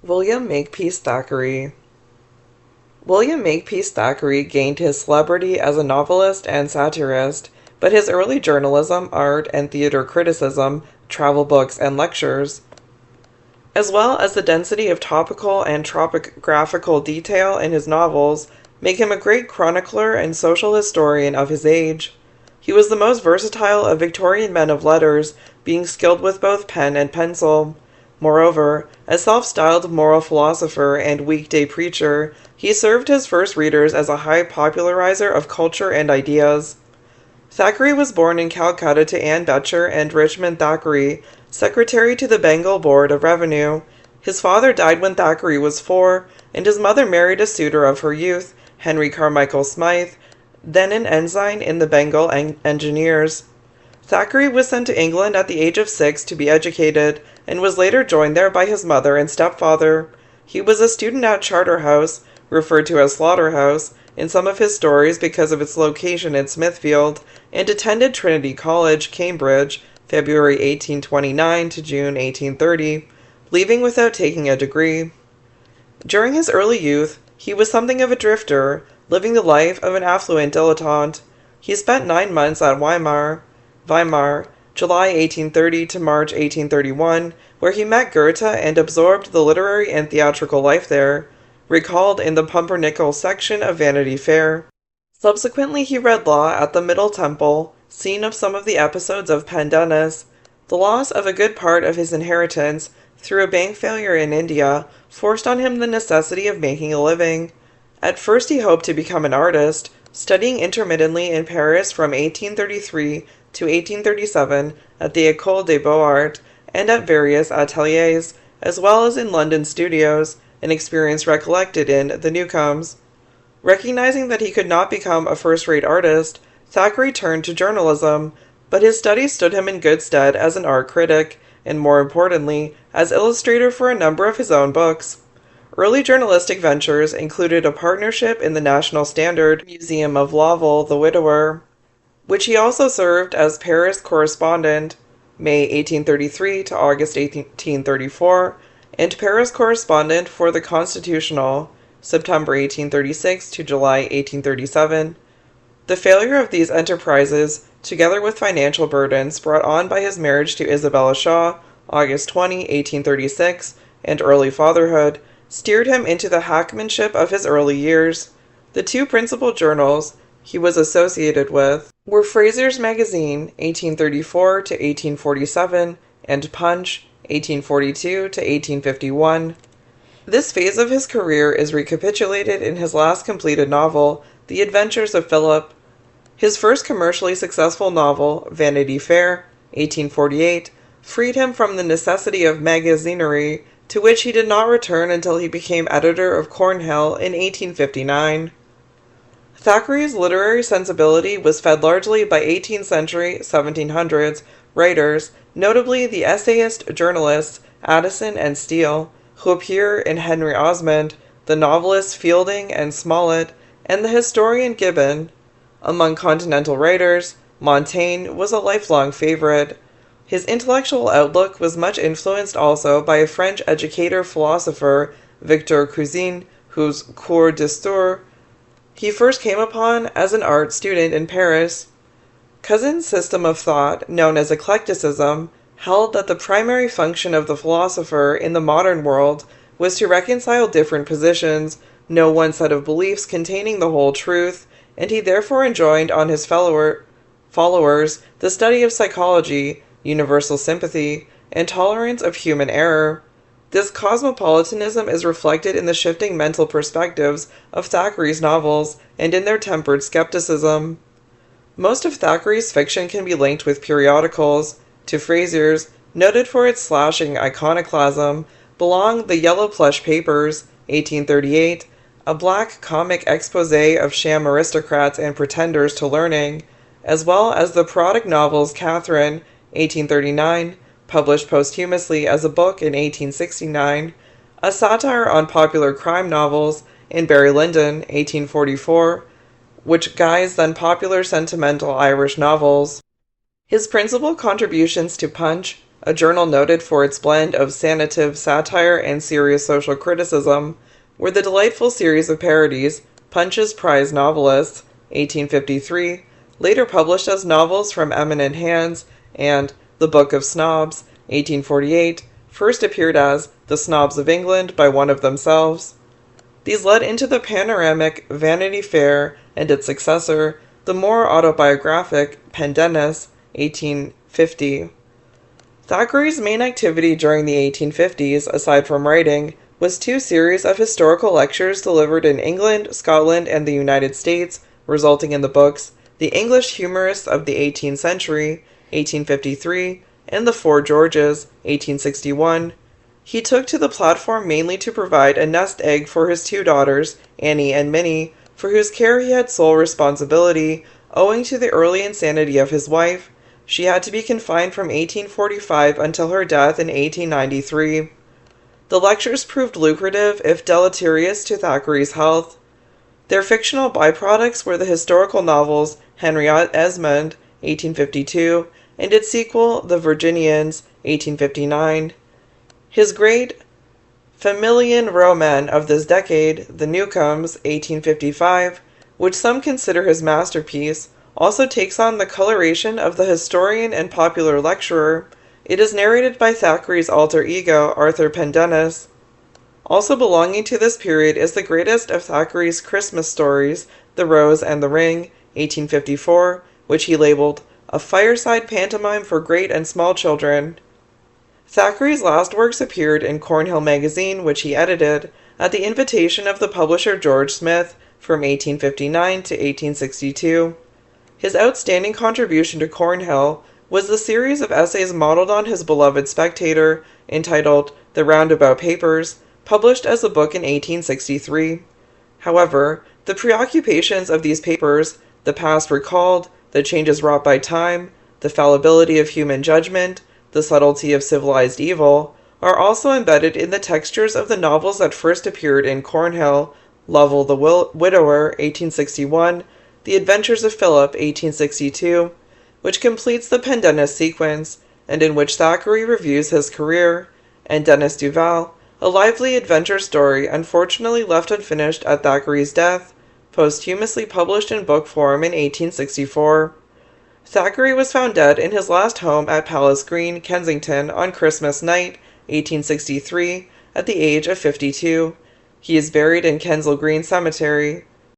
William Makepeace Thackeray. William Makepeace Thackeray gained his celebrity as a novelist and satirist, but his early journalism, art, and theater criticism, travel books, and lectures, as well as the density of topical and topographical detail in his novels, make him a great chronicler and social historian of his age. He was the most versatile of Victorian men of letters, being skilled with both pen and pencil. Moreover, as self-styled moral philosopher and weekday preacher, he served his first readers as a high popularizer of culture and ideas. Thackeray was born in Calcutta to Anne Beecher and Richmond Thackeray, secretary to the Bengal Board of Revenue. His father died when Thackeray was 4, and his mother married a suitor of her youth, Henry Carmichael Smythe, then an ensign in the Bengal Engineers. Thackeray was sent to England at the age of 6 to be educated, and was later joined there by his mother and stepfather. He was a student at Charterhouse, referred to as Slaughterhouse, in some of his stories because of its location in Smithfield, and attended Trinity College, Cambridge, February 1829 to June 1830, leaving without taking a degree. During his early youth, he was something of a drifter, living the life of an affluent dilettante. He spent 9 months at Weimar, July 1830 to March 1831, where he met Goethe and absorbed the literary and theatrical life there, recalled in the Pumpernickel section of Vanity Fair. Subsequently he read law at the Middle Temple, scene of some of the episodes of Pendennis. The loss of a good part of his inheritance, through a bank failure in India, forced on him the necessity of making a living. At first he hoped to become an artist, studying intermittently in Paris from 1833 to 1837 at the École des Beaux-Arts and at various ateliers, as well as in London studios, an experience recollected in The Newcomes. Recognizing that he could not become a first-rate artist, Thackeray turned to journalism, but his studies stood him in good stead as an art critic, and more importantly, as illustrator for a number of his own books. Early journalistic ventures included a partnership in the National Standard Museum of Lovell the Widower, which he also served as Paris correspondent, May 1833 to August 1834, and Paris correspondent for the Constitutional, September 1836 to July 1837. The failure of these enterprises, together with financial burdens brought on by his marriage to Isabella Shaw, August 20, 1836, and early fatherhood, steered him into the hackmanship of his early years. The two principal journals he was associated with were Fraser's Magazine, 1834 to 1847, and Punch, 1842 to 1851. This phase of his career is recapitulated in his last completed novel, The Adventures of Philip. His first commercially successful novel, Vanity Fair, 1848, freed him from the necessity of magazinery, to which he did not return until he became editor of Cornhill in 1859. Thackeray's literary sensibility was fed largely by 18th century, 1700s writers, notably the essayist journalists Addison and Steele, who appear in Henry Osmond, the novelists Fielding and Smollett, and the historian Gibbon. Among continental writers, Montaigne was a lifelong favorite. His intellectual outlook was much influenced also by a French educator-philosopher, Victor Cousin, whose Cours d'Histoire he first came upon as an art student in Paris. Cousin's system of thought, known as eclecticism, held that the primary function of the philosopher in the modern world was to reconcile different positions, no one set of beliefs containing the whole truth, and he therefore enjoined on his followers the study of psychology, universal sympathy, and tolerance of human error. This cosmopolitanism is reflected in the shifting mental perspectives of Thackeray's novels and in their tempered skepticism. Most of Thackeray's fiction can be linked with periodicals. To Fraser's, noted for its slashing iconoclasm, belong The Yellow Plush Papers, 1838, a black comic exposé of sham aristocrats and pretenders to learning, as well as the parodic novels Catherine, 1839, published posthumously as a book in 1869, a satire on popular crime novels in Barry Lyndon, 1844, which guised then popular sentimental Irish novels. His principal contributions to Punch, a journal noted for its blend of sanative satire and serious social criticism, were the delightful series of parodies Punch's Prize Novelists, 1853, later published as novels from eminent hands, and The Book of Snobs, 1848, first appeared as The Snobs of England by one of themselves. These led into the panoramic Vanity Fair and its successor, the more autobiographic Pendennis, 1850. Thackeray's main activity during the 1850s, aside from writing, was two series of historical lectures delivered in England, Scotland, and the United States, resulting in the books The English Humorists of the 18th Century, 1853, and The Four Georges, 1861. He took to the platform mainly to provide a nest egg for his two daughters, Annie and Minnie, for whose care he had sole responsibility, owing to the early insanity of his wife. She had to be confined from 1845 until her death in 1893. The lectures proved lucrative, if deleterious, to Thackeray's health. Their fictional byproducts were the historical novels Henriette Esmond, 1852, and its sequel, The Virginians, 1859. His great Familian roman of this decade, The Newcomes, 1855, which some consider his masterpiece, also takes on the coloration of the historian and popular lecturer. It is narrated by Thackeray's alter ego, Arthur Pendennis. Also belonging to this period is the greatest of Thackeray's Christmas stories, The Rose and the Ring, 1854, which he labeled a fireside pantomime for great and small children. Thackeray's last works appeared in Cornhill magazine, which he edited, at the invitation of the publisher George Smith, from 1859 to 1862. His outstanding contribution to Cornhill was the series of essays modeled on his beloved Spectator, entitled The Roundabout Papers, published as a book in 1863. However, the preoccupations of these papers, the past recalled, the changes wrought by time, the fallibility of human judgment, the subtlety of civilized evil, are also embedded in the textures of the novels that first appeared in Cornhill: Lovell the Widower, 1861, The Adventures of Philip, 1862, which completes the Pendennis sequence, and in which Thackeray reviews his career, and Denis Duval, a lively adventure story unfortunately left unfinished at Thackeray's death, posthumously published in book form in 1864. Thackeray was found dead in his last home at Palace Green, Kensington, on Christmas night, 1863, at the age of 52. He is buried in Kensal Green Cemetery.